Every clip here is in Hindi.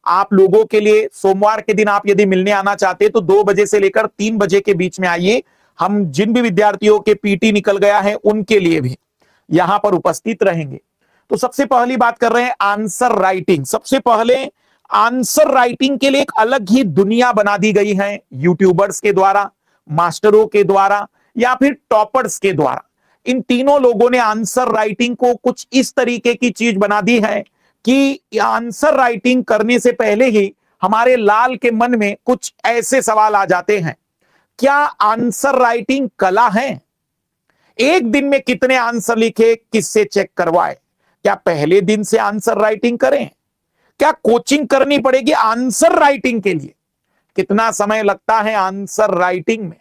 आप लोगों के लिए सोमवार के दिन आप यदि मिलने आना चाहते हैं तो 2 बजे से लेकर 3 बजे के बीच में आइए। हम जिन भी विद्यार्थियों के पीटी निकल गया है उनके लिए भी यहां पर उपस्थित रहेंगे। तो सबसे पहली बात कर रहे हैं आंसर राइटिंग। सबसे पहले आंसर राइटिंग के लिए एक अलग ही दुनिया बना दी गई है यूट्यूबर्स के द्वारा, मास्टरों के द्वारा या फिर टॉपर्स के द्वारा। इन तीनों लोगों ने आंसर राइटिंग को कुछ इस तरीके की चीज बना दी है कि आंसर राइटिंग करने से पहले ही हमारे लाल के मन में कुछ ऐसे सवाल आ जाते हैं, क्या आंसर राइटिंग कला है? एक दिन में कितने आंसर लिखे, किससे चेक करवाए? क्या पहले दिन से आंसर राइटिंग करें? क्या कोचिंग करनी पड़ेगी आंसर राइटिंग के लिए? कितना समय लगता है आंसर राइटिंग में?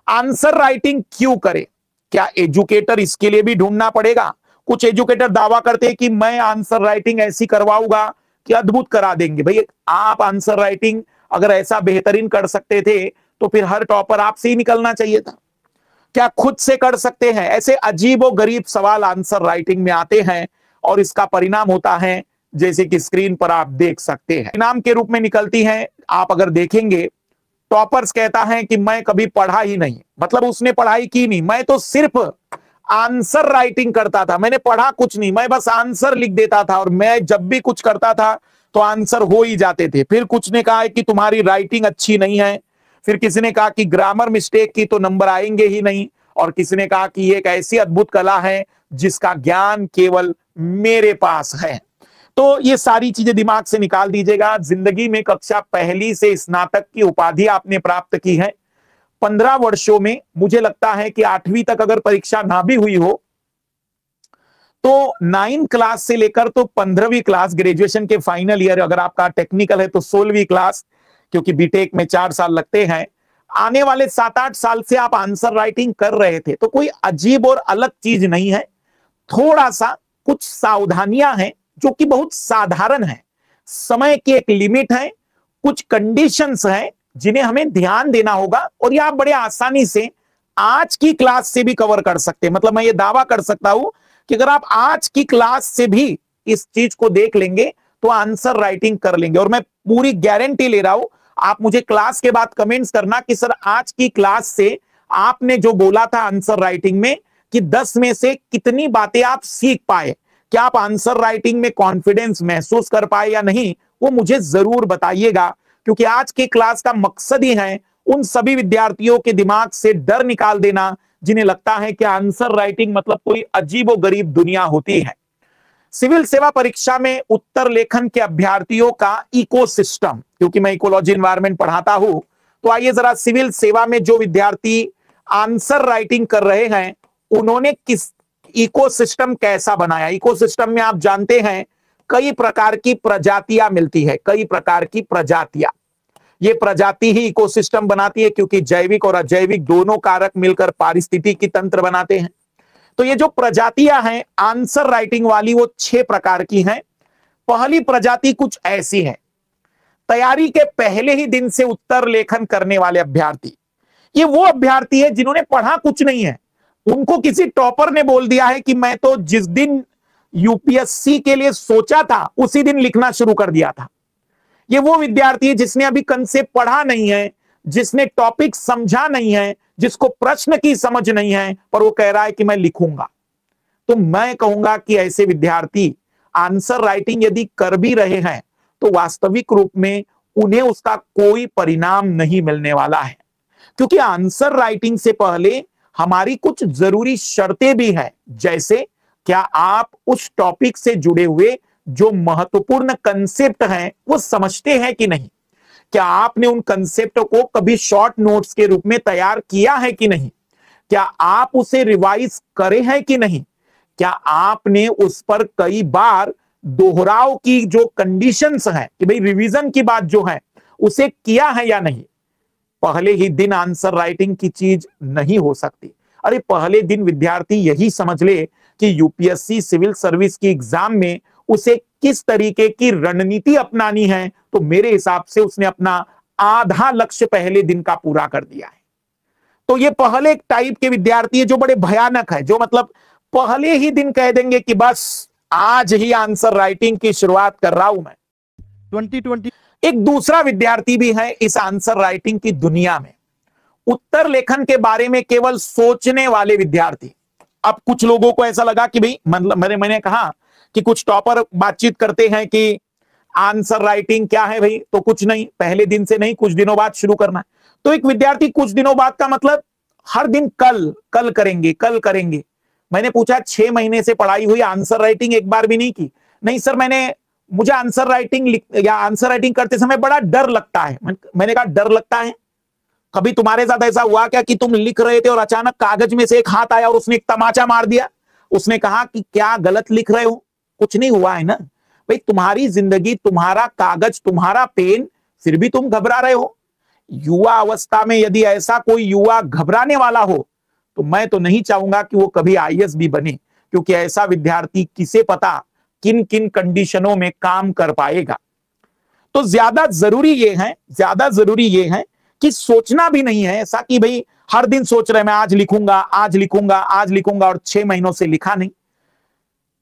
आंसर राइटिंग क्यों करें? क्या एजुकेटर इसके लिए भी ढूंढना पड़ेगा? कुछ एजुकेटर दावा करते हैं कि मैं आंसर राइटिंग ऐसी करवाऊंगा कि अद्भुत करा देंगे। भाई आप आंसर राइटिंग अगर ऐसा बेहतरीन कर सकते थे तो फिर हर टॉपर आपसे ही निकलना चाहिए था। क्या खुद से कर सकते हैं? ऐसे अजीब और गरीब सवाल आंसर राइटिंग में आते हैं और इसका परिणाम होता है जैसे कि स्क्रीन पर आप देख सकते हैं। परिणाम के रूप में निकलती है, आप अगर देखेंगे टॉपर्स कहता है कि मैं कभी पढ़ा ही नहीं, मतलब उसने पढ़ाई की नहीं, मैं तो सिर्फ आंसर राइटिंग करता था, मैंने पढ़ा कुछ नहीं, मैं बस आंसर लिख देता था और मैं जब भी कुछ करता था तो आंसर हो ही जाते थे। फिर कुछ ने कहा कि तुम्हारी राइटिंग अच्छी नहीं है, फिर किसी ने कहा कि ग्रामर मिस्टेक की तो नंबर आएंगे ही नहीं, और किसी ने कहा कि ये एक ऐसी अद्भुत कला है जिसका ज्ञान केवल मेरे पास है। तो ये सारी चीजें दिमाग से निकाल दीजिएगा। जिंदगी में कक्षा पहली से स्नातक की उपाधि आपने प्राप्त की है। 15 वर्षों में मुझे लगता है कि 8वीं तक अगर परीक्षा ना भी हुई हो तो 9 क्लास से लेकर तो 15वीं क्लास, ग्रेजुएशन के फाइनल ईयर, अगर आपका टेक्निकल है तो 16वीं क्लास, क्योंकि बीटेक में 4 साल लगते हैं, आने वाले 7-8 साल से आप आंसर राइटिंग कर रहे थे। तो कोई अजीब और अलग चीज नहीं है। थोड़ा सा कुछ सावधानियां हैं जो कि बहुत साधारण है। समय की एक लिमिट है, कुछ कंडीशंस हैं जिन्हें हमें ध्यान देना होगा, और ये आप बड़े आसानी से आज की क्लास से भी कवर कर सकते हैं। मतलब मैं ये दावा कर सकता हूं कि अगर आप आज की क्लास से भी इस चीज को देख लेंगे तो आंसर राइटिंग कर लेंगे। और मैं पूरी गारंटी ले रहा हूं, आप मुझे क्लास के बाद कमेंट्स करना कि सर आज की क्लास से आपने जो बोला था आंसर राइटिंग में कि 10 में से कितनी बातें आप सीख पाए, क्या आप आंसर राइटिंग में कॉन्फिडेंस महसूस कर पाए या नहीं, वो मुझे जरूर बताइएगा। क्योंकि आज की क्लास का मकसद ही है उन सभी विद्यार्थियों के दिमाग से डर निकाल देना जिन्हें लगता है कि आंसर राइटिंग मतलब कोई अजीबो गरीब दुनिया होती है। सिविल सेवा परीक्षा में उत्तर लेखन के अभ्यर्थियों का इकोसिस्टम, क्योंकि मैं इकोलॉजी एनवायरनमेंट पढ़ाता हूं, तो आइए जरा सिविल सेवा में जो विद्यार्थी आंसर राइटिंग कर रहे हैं उन्होंने किस इकोसिस्टम कैसा बनाया। इकोसिस्टम में आप जानते हैं कई प्रकार की प्रजातियां मिलती है, कई प्रकार की प्रजातियां। ये प्रजाति ही इकोसिस्टम बनाती है, क्योंकि जैविक और अजैविक दोनों कारक मिलकर पारिस्थितिकी तंत्र बनाते हैं। तो ये जो प्रजातियां हैं आंसर राइटिंग वाली, वो 6 प्रकार की हैं। पहली प्रजाति कुछ ऐसी है, तैयारी के पहले ही दिन से उत्तर लेखन करने वाले अभ्यर्थी। ये वो अभ्यर्थी है जिन्होंने पढ़ा कुछ नहीं है, उनको किसी टॉपर ने बोल दिया है कि मैं तो जिस दिन यूपीएससी के लिए सोचा था उसी दिन लिखना शुरू कर दिया था। ये वो विद्यार्थी है जिसने अभी कंसेप्ट पढ़ा नहीं है, जिसने टॉपिक समझा नहीं है, जिसको प्रश्न की समझ नहीं है, पर वो कह रहा है कि मैं लिखूंगा। तो मैं कहूंगा कि ऐसे विद्यार्थी आंसर राइटिंग यदि कर भी रहे हैं तो वास्तविक रूप में उन्हें उसका कोई परिणाम नहीं मिलने वाला है, क्योंकि आंसर राइटिंग से पहले हमारी कुछ जरूरी शर्तें भी हैं। जैसे क्या आप उस टॉपिक से जुड़े हुए जो महत्वपूर्ण कंसेप्ट हैं वो समझते हैं कि नहीं, क्या आपने उन कंसेप्ट को कभी शॉर्ट नोट्स के रूप में तैयार किया है कि नहीं, क्या आप उसे रिवाइज करे हैं कि नहीं, क्या आपने उस पर कई बार दोहराव की जो कंडीशंस हैं कि भाई रिवीजन की बात जो है उसे किया है या नहीं। पहले ही दिन आंसर राइटिंग की चीज नहीं हो सकती। अरे पहले दिन विद्यार्थी यही समझ ले कि यूपीएससी सिविल सर्विस की एग्जाम में उसे किस तरीके की रणनीति अपनानी है, तो मेरे हिसाब से उसने अपना आधा लक्ष्य पहले दिन का पूरा कर दिया है। तो ये पहले एक टाइप के विद्यार्थी है जो बड़े भयानक है, जो मतलब पहले ही दिन कह देंगे कि बस आज ही आंसर राइटिंग की शुरुआत कर रहा हूं मैं। 2020 एक दूसरा विद्यार्थी भी है इस आंसर राइटिंग की दुनिया में, उत्तर लेखन के बारे में केवल सोचने वाले विद्यार्थी। अब कुछ लोगों को ऐसा लगा कि भाई, मतलब मैंने कहा कि कुछ टॉपर बातचीत करते हैं कि आंसर राइटिंग क्या है भाई, तो कुछ नहीं, पहले दिन से नहीं, कुछ दिनों बाद शुरू करना है। तो एक विद्यार्थी कुछ दिनों बाद का मतलब हर दिन कल कल करेंगे, कल करेंगे। मैंने पूछा 6 महीने से पढ़ाई हुई, आंसर राइटिंग एक बार भी नहीं की? नहीं सर, मुझे आंसर राइटिंग करते समय बड़ा डर लगता है। मैंने कहा डर लगता है? कभी तुम्हारे साथ ऐसा हुआ क्या कि तुम लिख रहे थे और अचानक कागज में से एक हाथ आया और उसने एक तमाचा मार दिया, उसने कहा कि क्या गलत लिख रहे हो? कुछ नहीं हुआ है ना भाई, तुम्हारी जिंदगी, तुम्हारा कागज, तुम्हारा पेन, फिर भी तुम घबरा रहे हो। युवा अवस्था में यदि ऐसा कोई युवा घबराने वाला हो तो मैं तो नहीं चाहूंगा कि वो कभी आईएएस भी बने, क्योंकि ऐसा विद्यार्थी किसे पता किन किन कंडीशनों में काम कर पाएगा। तो ज्यादा जरूरी ये है कि सोचना भी नहीं है ऐसा कि भाई हर दिन सोच रहे मैं आज लिखूंगा, आज लिखूंगा, आज लिखूंगा, और 6 महीनों से लिखा नहीं।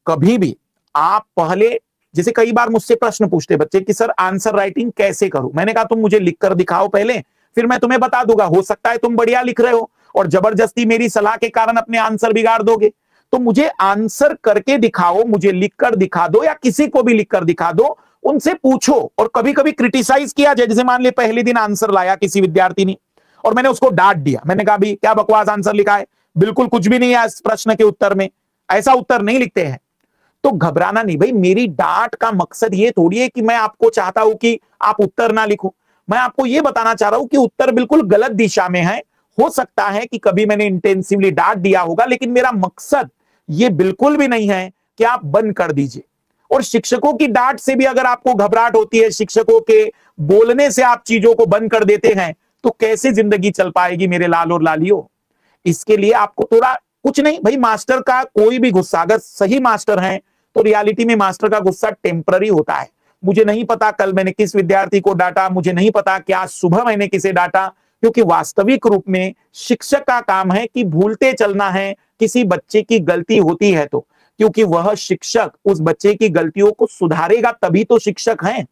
कभी भी आप पहले, जैसे कई बार मुझसे प्रश्न पूछते बच्चे कि सर आंसर राइटिंग कैसे करूं? मैंने कहा तुम मुझे लिखकर दिखाओ पहले, फिर मैं तुम्हें बता दूंगा। हो सकता है तुम बढ़िया लिख रहे हो और जबरदस्ती मेरी सलाह के कारण अपने आंसर बिगाड़ दोगे। तो मुझे आंसर करके दिखाओ, मुझे लिखकर दिखा दो, या किसी को भी लिखकर दिखा दो, उनसे पूछो। और कभी कभी क्रिटिसाइज किया जाए, जैसे मान ले पहले दिन आंसर लाया किसी विद्यार्थी ने और मैंने उसको डांट दिया, मैंने कहा भी क्या बकवास आंसर लिखा है, बिल्कुल कुछ भी नहीं है इस प्रश्न के उत्तर में, ऐसा उत्तर नहीं लिखते हैं। तो घबराना नहीं भाई, मेरी डांट का मकसद ये थोड़ी है कि मैं आपको चाहता हूं कि आप उत्तर ना लिखो। मैं आपको ये बताना चाह रहा हूं कि उत्तर बिल्कुल गलत दिशा में है। हो सकता है कि कभी मैंने इंटेंसिवली डांट दिया होगा, लेकिन मेरा मकसद ये बिल्कुल भी नहीं है कि आप बंद कर दीजिए। और शिक्षकों की डांट से भी अगर आपको घबराहट होती है, शिक्षकों के बोलने से आप चीजों को बंद कर देते हैं, तो कैसे जिंदगी चल पाएगी मेरे लाल और लालियों। इसके लिए आपको थोड़ा, कुछ नहीं भाई, मास्टर का कोई भी गुस्सा, अगर सही मास्टर हैं तो रियलिटी में मास्टर का गुस्सा टेम्पररी होता है। मुझे नहीं पता कल मैंने किस विद्यार्थी को डांटा, मुझे नहीं पता कि आज सुबह मैंने किसे डांटा, क्योंकि वास्तविक रूप में शिक्षक का काम है कि भूलते चलना है किसी बच्चे की गलती होती है तो, क्योंकि वह शिक्षक उस बच्चे की गलतियों को सुधारेगा, तभी तो शिक्षक हैं।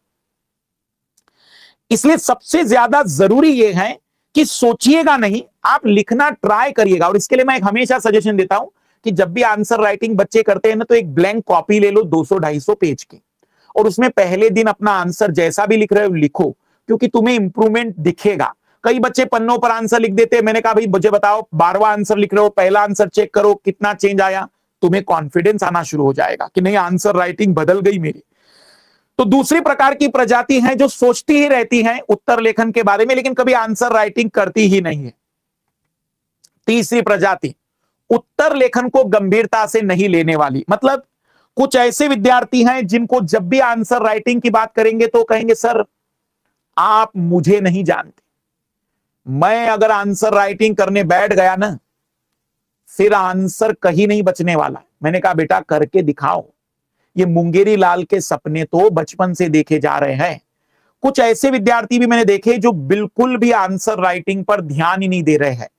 इसलिए सबसे ज्यादा जरूरी यह है कि सोचिएगा नहीं, आप लिखना ट्राई करिएगा। और इसके लिए मैं एक हमेशा सजेशन देता हूं कि जब भी आंसर राइटिंग बच्चे करते हैं ना, तो एक ब्लैंक कॉपी ले लो 200-250 पेज की, और उसमें पहले दिन अपना आंसर जैसा भी लिख रहे हो लिखो, क्योंकि तुम्हें इंप्रूवमेंट दिखेगा। कई बच्चे पन्नों पर आंसर लिख देते हैं। मैंने कहा भाई मुझे बताओ, 12वां आंसर लिख रहे हो, पहला आंसर चेक करो कितना चेंज आया, तुम्हें कॉन्फिडेंस आना शुरू हो जाएगा कि नहीं, आंसर राइटिंग बदल गई मेरी। तो दूसरी प्रकार की प्रजाति है जो सोचती ही रहती है उत्तर लेखन के बारे में, लेकिन कभी आंसर राइटिंग करती ही नहीं है। तीसरी प्रजाति, उत्तर लेखन को गंभीरता से नहीं लेने वाली। मतलब कुछ ऐसे विद्यार्थी हैं जिनको जब भी आंसर राइटिंग की बात करेंगे तो कहेंगे सर आप मुझे नहीं जानते, मैं अगर आंसर राइटिंग करने बैठ गया ना, फिर आंसर कहीं नहीं बचने वाला। मैंने कहा बेटा करके दिखाओ। ये मुंगेरी लाल के सपने तो बचपन से देखे जा रहे हैं। कुछ ऐसे विद्यार्थी भी मैंने देखे जो बिल्कुल भी आंसर राइटिंग पर ध्यान ही नहीं दे रहे हैं।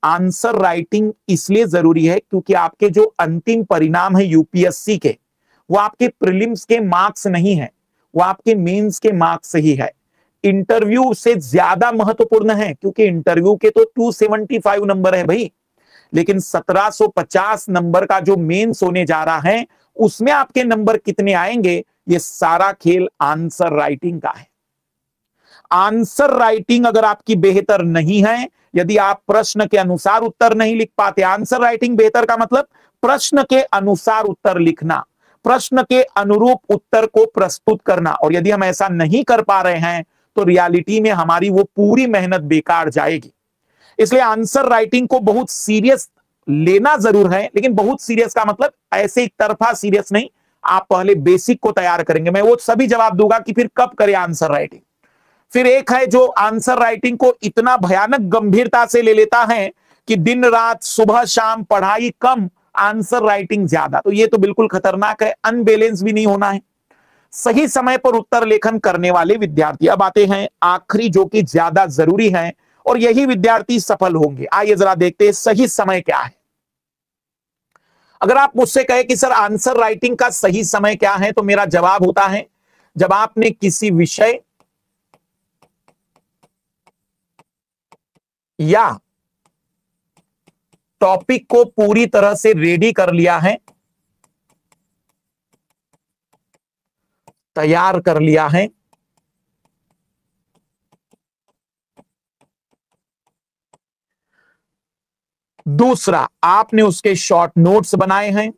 आंसर राइटिंग इसलिए जरूरी है क्योंकि आपके जो अंतिम परिणाम है यूपीएससी के, वो आपके प्रीलिम्स के मार्क्स नहीं है, वो आपके मेंस के मार्क्स ही है। इंटरव्यू से ज्यादा महत्वपूर्ण है, क्योंकि इंटरव्यू के तो 275 नंबर है भाई, लेकिन 1750 नंबर का जो मेंस होने जा रहा है, उसमें आपके नंबर कितने आएंगे, ये सारा खेल आंसर राइटिंग का है। आंसर राइटिंग अगर आपकी बेहतर नहीं है, यदि आप प्रश्न के अनुसार उत्तर नहीं लिख पाते, आंसर राइटिंग बेहतर का मतलब प्रश्न के अनुसार उत्तर लिखना, प्रश्न के अनुरूप उत्तर को प्रस्तुत करना। और यदि हम ऐसा नहीं कर पा रहे हैं तो रियलिटी में हमारी वो पूरी मेहनत बेकार जाएगी। इसलिए आंसर राइटिंग को बहुत सीरियस लेना जरूर है, लेकिन बहुत सीरियस का मतलब ऐसे एक तरफा सीरियस नहीं। आप पहले बेसिक को तैयार करेंगे, मैं वो सभी जवाब दूंगा कि फिर कब करें आंसर राइटिंग। फिर एक है जो आंसर राइटिंग को इतना भयानक गंभीरता से ले लेता है कि दिन रात सुबह शाम पढ़ाई कम, आंसर राइटिंग ज्यादा। तो ये तो बिल्कुल खतरनाक है, अनबैलेंस भी नहीं होना है। सही समय पर उत्तर लेखन करने वाले विद्यार्थी। अब आते हैं आखिरी जो कि ज्यादा जरूरी है, और यही विद्यार्थी सफल होंगे। आइए जरा देखते हैं सही समय क्या है। अगर आप मुझसे कहे कि सर आंसर राइटिंग का सही समय क्या है, तो मेरा जवाब होता है जब आपने किसी विषय या टॉपिक को पूरी तरह से रेडी कर लिया है, तैयार कर लिया है, दूसरा आपने उसके शॉर्ट नोट्स बनाए हैं,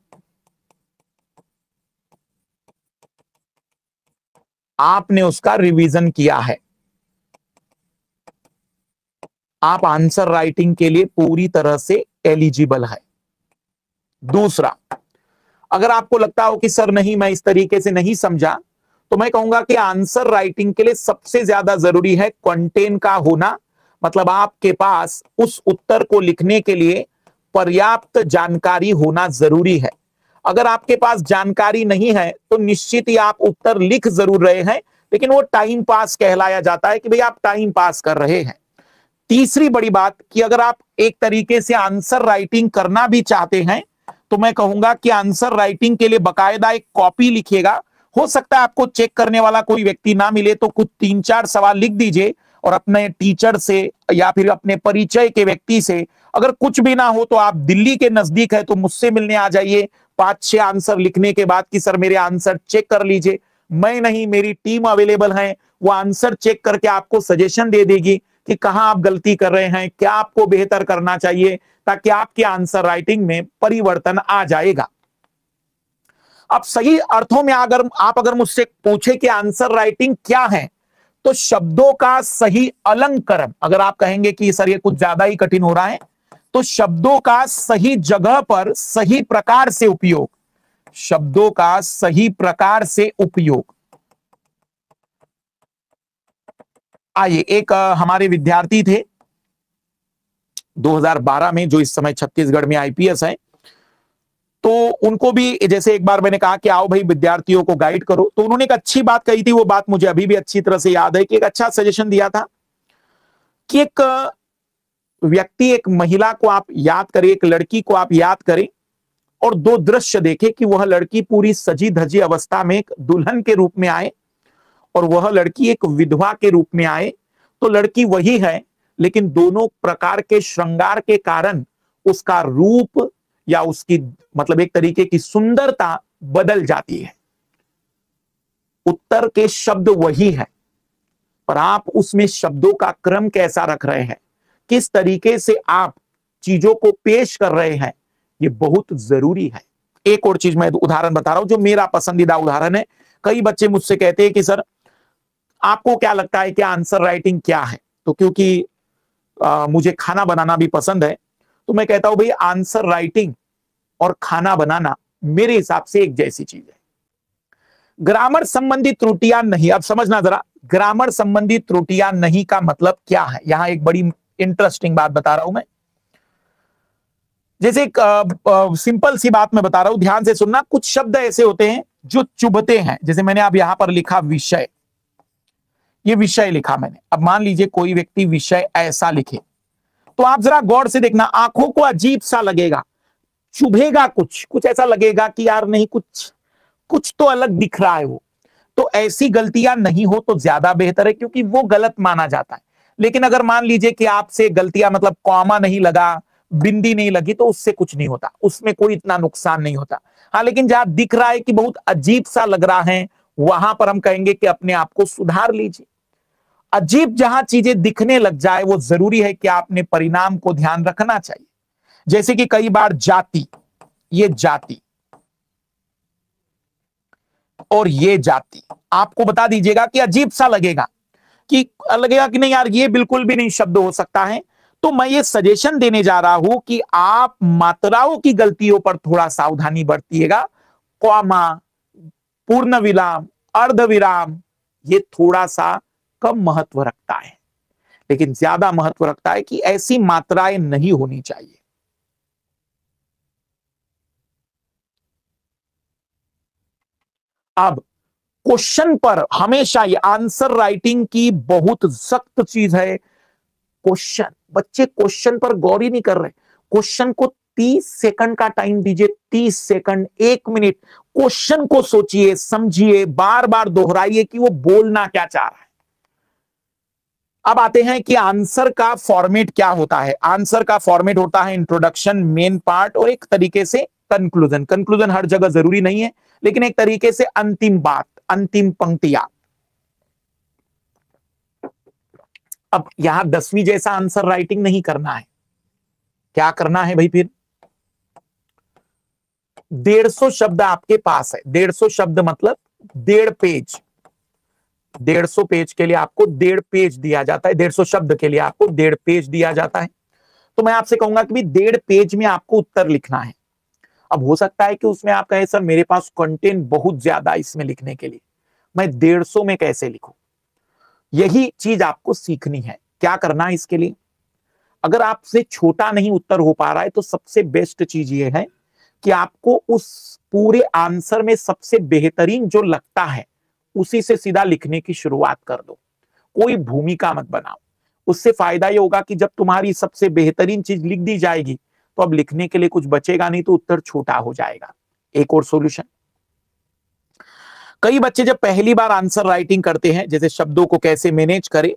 आपने उसका रिवीजन किया है, आप आंसर राइटिंग के लिए पूरी तरह से एलिजिबल है। दूसरा, अगर आपको लगता हो कि सर नहीं मैं इस तरीके से नहीं समझा, तो मैं कहूंगा कि आंसर राइटिंग के लिए सबसे ज्यादा जरूरी है कंटेंट का होना, मतलब आपके पास उस उत्तर को लिखने के लिए पर्याप्त जानकारी होना जरूरी है। अगर आपके पास जानकारी नहीं है तो निश्चित ही आप उत्तर लिख जरूर रहे हैं, लेकिन वो टाइम पास कहलाया जाता है कि भाई आप टाइम पास कर रहे हैं। तीसरी बड़ी बात कि अगर आप एक तरीके से आंसर राइटिंग करना भी चाहते हैं तो मैं कहूंगा कि आंसर राइटिंग के लिए बकायदा एक कॉपी लिखिएगा। हो सकता है आपको चेक करने वाला कोई व्यक्ति ना मिले तो कुछ 3-4 सवाल लिख दीजिए और अपने टीचर से या फिर अपने परिचय के व्यक्ति से, अगर कुछ भी ना हो तो आप दिल्ली के नजदीक है तो मुझसे मिलने आ जाइए 5-6 आंसर लिखने के बाद कि सर मेरे आंसर चेक कर लीजिए। मैं नहीं, मेरी टीम अवेलेबल है, वो आंसर चेक करके आपको सजेशन दे देगी कि कहां आप गलती कर रहे हैं, क्या आपको बेहतर करना चाहिए, ताकि आपके आंसर राइटिंग में परिवर्तन आ जाएगा। अब सही अर्थों में अगर मुझसे पूछे कि आंसर राइटिंग क्या है, तो शब्दों का सही अलंकरण, अगर आप कहेंगे कि सर ये कुछ ज्यादा ही कठिन हो रहा है, तो शब्दों का सही जगह पर सही प्रकार से उपयोग, शब्दों का सही प्रकार से उपयोग। आइए, एक हमारे विद्यार्थी थे 2012 में जो इस समय छत्तीसगढ़ में आईपीएस है, तो उनको भी जैसे एक बार मैंने कहा कि आओ भाई विद्यार्थियों को गाइड करो, तो उन्होंने एक अच्छी बात कही थी, वो बात मुझे अभी भी अच्छी तरह से याद है कि एक अच्छा सजेशन दिया था कि एक व्यक्ति, एक महिला को आप याद करें, एक लड़की को आप याद करें और 2 दृश्य देखें कि वह लड़की पूरी सजी धजी अवस्था में एक दुल्हन के रूप में आए और वह लड़की एक विधवा के रूप में आए। तो लड़की वही है, लेकिन दोनों प्रकार के श्रृंगार के कारण उसका रूप या उसकी मतलब एक तरीके की सुंदरता बदल जाती है। उत्तर के शब्द वही है, पर आप उसमें शब्दों का क्रम कैसा रख रहे हैं, किस तरीके से आप चीजों को पेश कर रहे हैं, ये बहुत जरूरी है। एक और चीज मैं उदाहरण बता रहा हूं जो मेरा पसंदीदा उदाहरण है। कई बच्चे मुझसे कहते हैं कि सर आपको क्या लगता है कि आंसर राइटिंग क्या है, तो क्योंकि मुझे खाना बनाना भी पसंद है, तो मैं कहता हूं भाई आंसर राइटिंग और खाना बनाना मेरे हिसाब से एक जैसी चीज है। ग्रामर संबंधी त्रुटियां नहीं, अब समझना जरा, ग्रामर संबंधी त्रुटियां नहीं का मतलब क्या है। यहां एक बड़ी इंटरेस्टिंग बात बता रहा हूं मैं, जैसे एक सिंपल सी बात मैं बता रहा हूं, ध्यान से सुनना। कुछ शब्द ऐसे होते हैं जो चुभते हैं, जैसे मैंने अब यहां पर लिखा विषय, ये विषय लिखा मैंने। अब मान लीजिए कोई व्यक्ति विषय ऐसा लिखे, तो आप जरा गौर से देखना, आंखों को अजीब सा लगेगा, चुभेगा, कुछ ऐसा लगेगा कि यार नहीं, कुछ तो अलग दिख रहा है वो। तो ऐसी गलतियां नहीं हो तो ज्यादा बेहतर है, क्योंकि वो गलत माना जाता है। लेकिन अगर मान लीजिए कि आपसे गलतियां मतलब कॉमा नहीं लगा, बिंदी नहीं लगी, तो उससे कुछ नहीं होता, उसमें कोई इतना नुकसान नहीं होता। हाँ, लेकिन जहां दिख रहा है कि बहुत अजीब सा लग रहा है, वहां पर हम कहेंगे कि अपने आप को सुधार लीजिए। अजीब जहां चीजें दिखने लग जाए, वो जरूरी है कि आपने परिणाम को ध्यान रखना चाहिए। जैसे कि कई बार जाति, ये जाति और ये जाति, आपको बता दीजिएगा कि अजीब सा लगेगा कि नहीं यार ये बिल्कुल भी नहीं शब्द हो सकता है। तो मैं ये सजेशन देने जा रहा हूं कि आप मात्राओं की गलतियों पर थोड़ा सावधानी बरतिएगा। कॉमा, पूर्ण विराम, अर्ध विराम, ये थोड़ा सा कम महत्व रखता है, लेकिन ज्यादा महत्व रखता है कि ऐसी मात्राएं नहीं होनी चाहिए। अब क्वेश्चन पर हमेशा, ये आंसर राइटिंग की बहुत सख्त चीज है क्वेश्चन। बच्चे क्वेश्चन पर गौर ही नहीं कर रहे। क्वेश्चन को 30 सेकंड का टाइम दीजिए, 30 सेकंड, 1 मिनट, क्वेश्चन को सोचिए, समझिए, बार बार दोहराइए कि वो बोलना क्या चाह रहा है। अब आते हैं कि आंसर का फॉर्मेट क्या होता है। आंसर का फॉर्मेट होता है इंट्रोडक्शन, मेन पार्ट और एक तरीके से कंक्लूजन। कंक्लूजन हर जगह जरूरी नहीं है, लेकिन एक तरीके से अंतिम बात, अंतिम पंक्तियां। अब यहां 10वीं जैसा आंसर राइटिंग नहीं करना है। क्या करना है भाई? फिर 150 शब्द आपके पास है। 150 शब्द मतलब 1.5 पेज। 150 पेज के लिए आपको 1.5 पेज दिया जाता है। 150 शब्द के लिए आपको 1.5 पेज दिया जाता है। तो मैं आपसे कहूंगा कि 1.5 पेज में आपको उत्तर लिखना है। अब हो सकता है कि उसमें आप कहें सर मेरे पास कंटेंट बहुत ज्यादा इसमें लिखने के लिए, मैं 150 में कैसे लिखूं? यही चीज आपको सीखनी है। क्या करना है इसके लिए? अगर आपसे छोटा नहीं उत्तर हो पा रहा है तो सबसे बेस्ट चीज ये है कि आपको उस पूरे आंसर में सबसे बेहतरीन जो लगता है उसी से सीधा लिखने की शुरुआत कर दो। कोई भूमिका मत बनाओ। उससे फायदा ये होगा कि जब तुम्हारी सबसे बेहतरीन चीज लिख दी जाएगी तो अब लिखने के लिए कुछ बचेगा नहीं, तो उत्तर छोटा हो जाएगा। एक और सॉल्यूशन, कई बच्चे जब पहली बार आंसर राइटिंग करते हैं, जैसे शब्दों को कैसे मैनेज करें,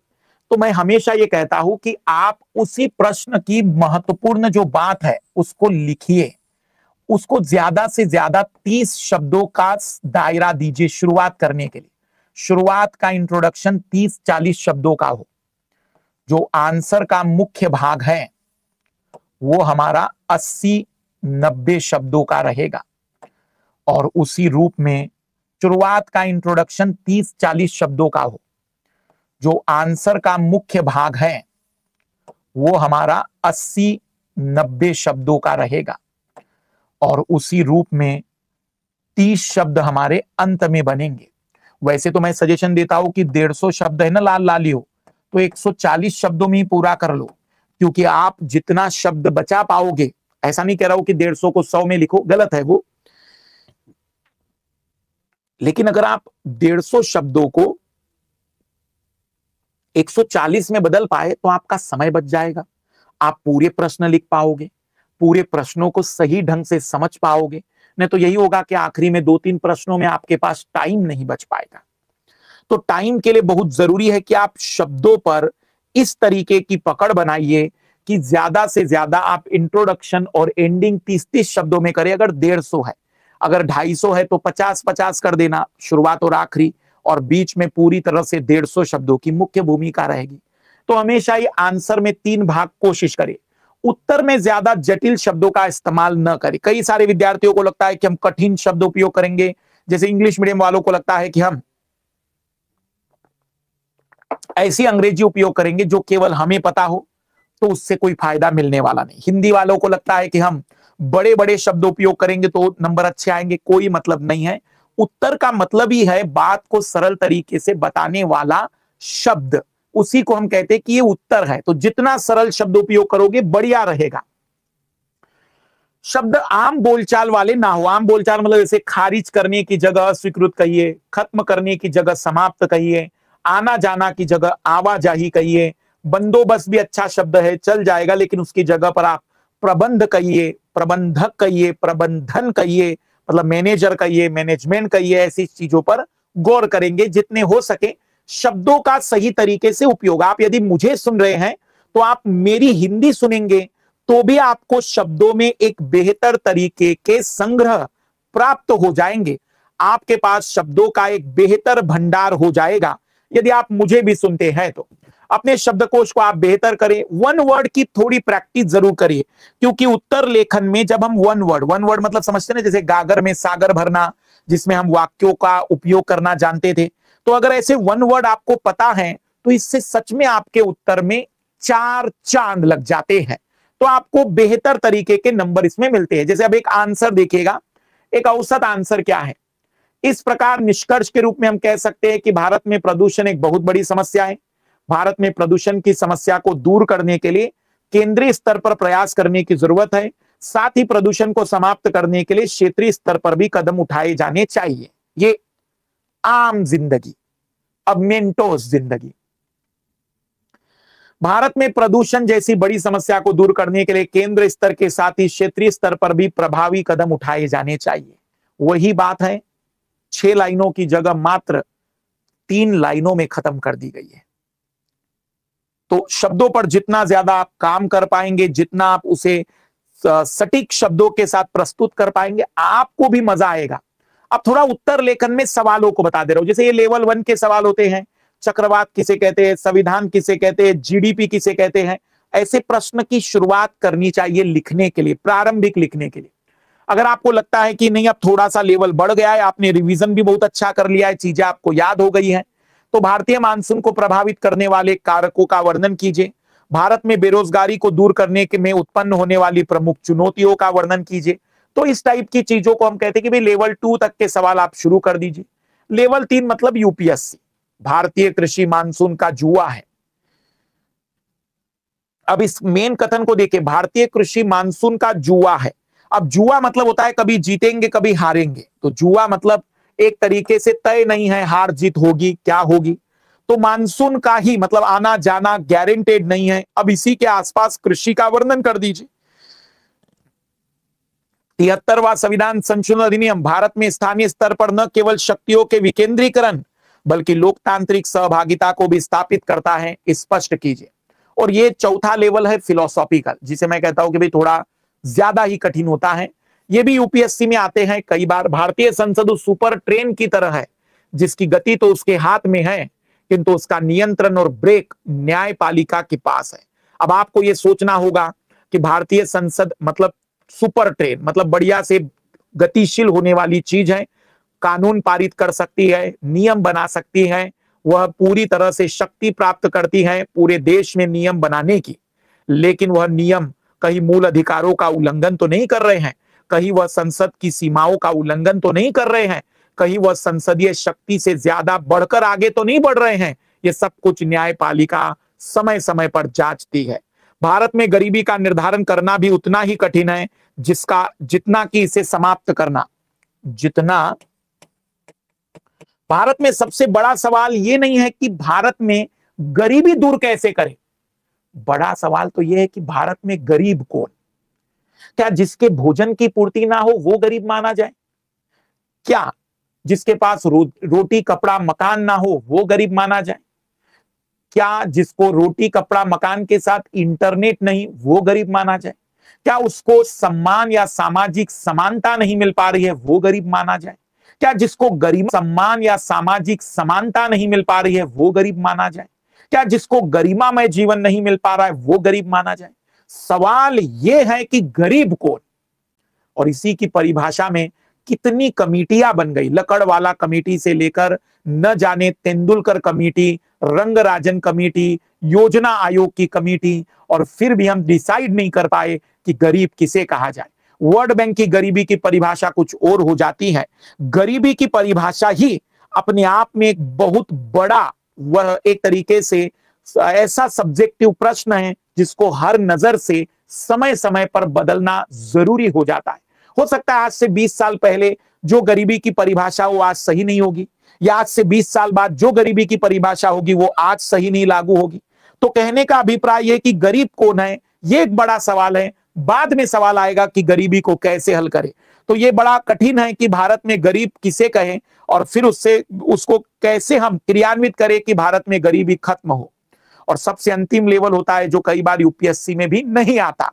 तो मैं हमेशा ये कहता हूं कि आप उसी प्रश्न की महत्वपूर्ण जो बात है उसको लिखिए। उसको ज्यादा से ज्यादा 30 शब्दों का दायरा दीजिए शुरुआत करने के लिए। शुरुआत का इंट्रोडक्शन 30-40 शब्दों का हो। जो आंसर का मुख्य भाग है वो हमारा 80-90 शब्दों का रहेगा, और उसी रूप में शुरुआत का इंट्रोडक्शन 30-40 शब्दों का हो। जो आंसर का मुख्य भाग है वो हमारा 80-90 शब्दों का रहेगा, और उसी रूप में 30 शब्द हमारे अंत में बनेंगे। वैसे तो मैं सजेशन देता हूं कि 150 शब्द है ना लाल लाली हो, तो 140 शब्दों में ही पूरा कर लो, क्योंकि आप जितना शब्द बचा पाओगे, ऐसा नहीं कह रहा हूं कि 150 को 100 में लिखो, गलत है वो, लेकिन अगर आप 150 शब्दों को 140 में बदल पाए तो आपका समय बच जाएगा। आप पूरे प्रश्न लिख पाओगे, पूरे प्रश्नों को सही ढंग से समझ पाओगे। नहीं तो यही होगा कि आखिरी में 2-3 प्रश्नों में आपके पास टाइम नहीं बच पाएगा। तो टाइम के लिए बहुत जरूरी है कि आप शब्दों पर इस तरीके की पकड़ बनाइए कि ज्यादा से ज्यादा आप इंट्रोडक्शन और एंडिंग 30-30 शब्दों में करें। अगर 150 है, अगर 250 है तो 50-50 कर देना, शुरुआत और आखिरी, और बीच में पूरी तरह से 150 शब्दों की मुख्य भूमिका रहेगी। तो हमेशा ही आंसर में 3 भाग कोशिश करें। उत्तर में ज्यादा जटिल शब्दों का इस्तेमाल न करें। कई सारे विद्यार्थियों को लगता है कि हम कठिन शब्द उपयोग करेंगे, जैसे इंग्लिश मीडियम वालों को लगता है कि हम ऐसी अंग्रेजी उपयोग करेंगे जो केवल हमें पता हो, तो उससे कोई फायदा मिलने वाला नहीं। हिंदी वालों को लगता है कि हम बड़े बड़े शब्द उपयोग करेंगे तो नंबर अच्छे आएंगे, कोई मतलब नहीं है। उत्तर का मतलब ही है बात को सरल तरीके से बताने वाला शब्द, उसी को हम कहते हैं कि ये उत्तर है। तो जितना सरल शब्द उपयोग करोगे बढ़िया रहेगा। शब्द आम बोलचाल वाले ना हो। आम बोलचाल मतलब जैसे खारिज करने की जगह स्वीकृत कहिए, खत्म करने की जगह समाप्त कहिए, आना जाना की जगह आवाजाही कहिए। बंदोबस्त भी अच्छा शब्द है, चल जाएगा, लेकिन उसकी जगह पर आप प्रबंध कहिए, प्रबंधक कहिए, प्रबंधन कहिए, मतलब मैनेजर कहिए, मैनेजमेंट कहिए। ऐसी चीजों पर गौर करेंगे। जितने हो सके शब्दों का सही तरीके से उपयोग। आप यदि मुझे सुन रहे हैं तो आप मेरी हिंदी सुनेंगे तो भी आपको शब्दों में एक बेहतर तरीके के संग्रह प्राप्त हो जाएंगे। आपके पास शब्दों का एक बेहतर भंडार हो जाएगा यदि आप मुझे भी सुनते हैं। तो अपने शब्दकोश को आप बेहतर करें। वन वर्ड की थोड़ी प्रैक्टिस जरूर करिए, क्योंकि उत्तर लेखन में जब हम वन वर्ड मतलब समझते हैं, जैसे गागर में सागर भरना, जिसमें हम वाक्यों का उपयोग करना जानते थे, तो अगर ऐसे वन वर्ड आपको पता है तो इससे सच में आपके उत्तर में 4 चांद लग जाते हैं। तो आपको बेहतर तरीके के नंबर इसमें मिलते हैं। जैसे अब एक आंसर देखिएगा, एक औसत आंसर क्या है। इस प्रकार निष्कर्ष के रूप में हम कह सकते हैं कि भारत में प्रदूषण एक बहुत बड़ी समस्या है। भारत में प्रदूषण की समस्या को दूर करने के लिए केंद्रीय स्तर पर प्रयास करने की जरूरत है। साथ ही प्रदूषण को समाप्त करने के लिए क्षेत्रीय स्तर पर भी कदम उठाए जाने चाहिए। ये आम जिंदगी, अब मेंटोस जिंदगी। भारत में प्रदूषण जैसी बड़ी समस्या को दूर करने के लिए केंद्र स्तर के साथ ही क्षेत्रीय स्तर पर भी प्रभावी कदम उठाए जाने चाहिए। वही बात है, 6 लाइनों की जगह मात्र 3 लाइनों में खत्म कर दी गई है। तो शब्दों पर जितना ज्यादा आप काम कर पाएंगे, जितना आप उसे सटीक शब्दों के साथ प्रस्तुत कर पाएंगे, आपको भी मजा आएगा। अब थोड़ा उत्तर लेखन में सवालों को बता दे रहा हूं। जैसे ये लेवल 1 के सवाल होते हैं, चक्रवात किसे कहते हैं, संविधान किसे कहते हैं, जीडीपी किसे कहते हैं। ऐसे प्रश्न की शुरुआत करनी चाहिए लिखने के लिए, प्रारंभिक लिखने के लिए। अगर आपको लगता है कि नहीं अब थोड़ा सा लेवल बढ़ गया है, आपने रिवीजन भी बहुत अच्छा कर लिया है, चीजें आपको याद हो गई हैं, तो भारतीय मानसून को प्रभावित करने वाले कारकों का वर्णन कीजिए। भारत में बेरोजगारी को दूर करने के में उत्पन्न होने वाली प्रमुख चुनौतियों का वर्णन कीजिए। तो इस टाइप की चीजों को हम कहते हैं कि भाई लेवल 2 तक के सवाल आप शुरू कर दीजिए। लेवल 3 मतलब यूपीएससी, भारतीय कृषि मानसून का जुआ है। अब इस मेन कथन को देखिए, भारतीय कृषि मानसून का जुआ है। अब जुआ मतलब होता है कभी जीतेंगे कभी हारेंगे, तो जुआ मतलब एक तरीके से तय नहीं है हार जीत होगी क्या होगी। तो मानसून का ही मतलब आना जाना गारंटेड नहीं है। अब इसी के आसपास कृषि का वर्णन कर दीजिए। 73वां संविधान संशोधन अधिनियम भारत में स्थानीय स्तर पर न केवल शक्तियों के विकेंद्रीकरण बल्कि लोकतांत्रिक सहभागिता को भी स्थापित करता है, स्पष्ट कीजिए। और ये चौथा लेवल है फिलोसॉफिकल, जिसे मैं कहता हूं कि भाई थोड़ा ज्यादा ही कठिन होता है। ये भी यूपीएससी में आते हैं कई बार। भारतीय संसद उस सुपर ट्रेन की तरह है जिसकी गति तो उसके हाथ में है, किंतु उसका नियंत्रण और ब्रेक न्यायपालिका के पास है। अब आपको यह सोचना होगा कि भारतीय संसद मतलब सुपर ट्रेन, मतलब बढ़िया से गतिशील होने वाली चीज है, कानून पारित कर सकती है, नियम बना सकती है, वह पूरी तरह से शक्ति प्राप्त करती है पूरे देश में नियम बनाने की। लेकिन वह नियम कहीं मूल अधिकारों का उल्लंघन तो नहीं कर रहे हैं, कहीं वह संसद की सीमाओं का उल्लंघन तो नहीं कर रहे हैं, कहीं वह संसदीय शक्ति से ज्यादा बढ़कर आगे तो नहीं बढ़ रहे हैं। ये सब कुछ न्यायपालिका समय समय पर जांचती है। भारत में गरीबी का निर्धारण करना भी उतना ही कठिन है जितना कि इसे समाप्त करना। भारत में सबसे बड़ा सवाल ये नहीं है कि भारत में गरीबी दूर कैसे करें, बड़ा सवाल तो यह है कि भारत में गरीब कौन। क्या जिसके भोजन की पूर्ति ना हो वो गरीब माना जाए? क्या जिसके पास रोटी कपड़ा मकान ना हो वो गरीब माना जाए? क्या जिसको रोटी कपड़ा मकान के साथ इंटरनेट नहीं वो गरीब माना जाए? क्या उसको सम्मान या सामाजिक समानता नहीं मिल पा रही है वो गरीब माना जाए? क्या जिसको सम्मान या सामाजिक समानता नहीं मिल पा रही है वो गरीब माना जाए? क्या जिसको गरिमामय जीवन नहीं मिल पा रहा है वो गरीब माना जाए? सवाल यह है कि गरीब कौन। और इसी की परिभाषा में कितनी कमेटियां बन गई, लकड़वाला कमेटी से लेकर न जाने तेंदुलकर कमेटी, रंगराजन कमेटी, योजना आयोग की कमेटी, और फिर भी हम डिसाइड नहीं कर पाए कि गरीब किसे कहा जाए। वर्ल्ड बैंक की गरीबी की परिभाषा कुछ और हो जाती है। गरीबी की परिभाषा ही अपने आप में एक बहुत बड़ा, वह एक तरीके से ऐसा सब्जेक्टिव प्रश्न है जिसको हर नजर से समय समय पर बदलना जरूरी हो जाता है। हो सकता है आज से 20 साल पहले जो गरीबी की परिभाषा वो आज सही नहीं होगी, या आज से 20 साल बाद जो गरीबी की परिभाषा होगी वो आज सही नहीं लागू होगी। तो कहने का अभिप्राय यह कि गरीब कौन है ये एक बड़ा सवाल है। बाद में सवाल आएगा कि गरीबी को कैसे हल करें। तो ये बड़ा कठिन है कि भारत में गरीब किसे कहें और फिर उसको कैसे हम क्रियान्वित करें कि भारत में गरीबी खत्म हो। और सबसे अंतिम लेवल होता है जो कई बार यूपीएससी में भी नहीं आता,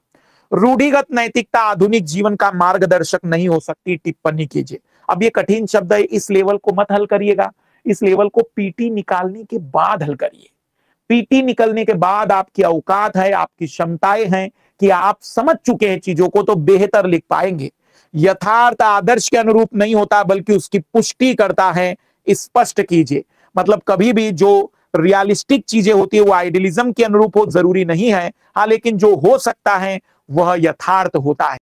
रूढ़िगत नैतिकता आधुनिक जीवन का मार्गदर्शक नहीं हो सकती, टिप्पणी कीजिए। अब ये कठिन शब्द है, इस लेवल को मत हल करिएगा, इस लेवल को पीटी निकालने के बाद हल करिए। पीटी निकलने के बाद आपकी औकात है, आपकी क्षमताएं हैं कि आप समझ चुके हैं चीजों को, तो बेहतर लिख पाएंगे। यथार्थ आदर्श के अनुरूप नहीं होता बल्कि उसकी पुष्टि करता है, स्पष्ट कीजिए। मतलब कभी भी जो रियलिस्टिक चीजें होती है वो आइडियलिज्म के अनुरूप हो जरूरी नहीं है, हाँ, लेकिन जो हो सकता है वह यथार्थ होता है।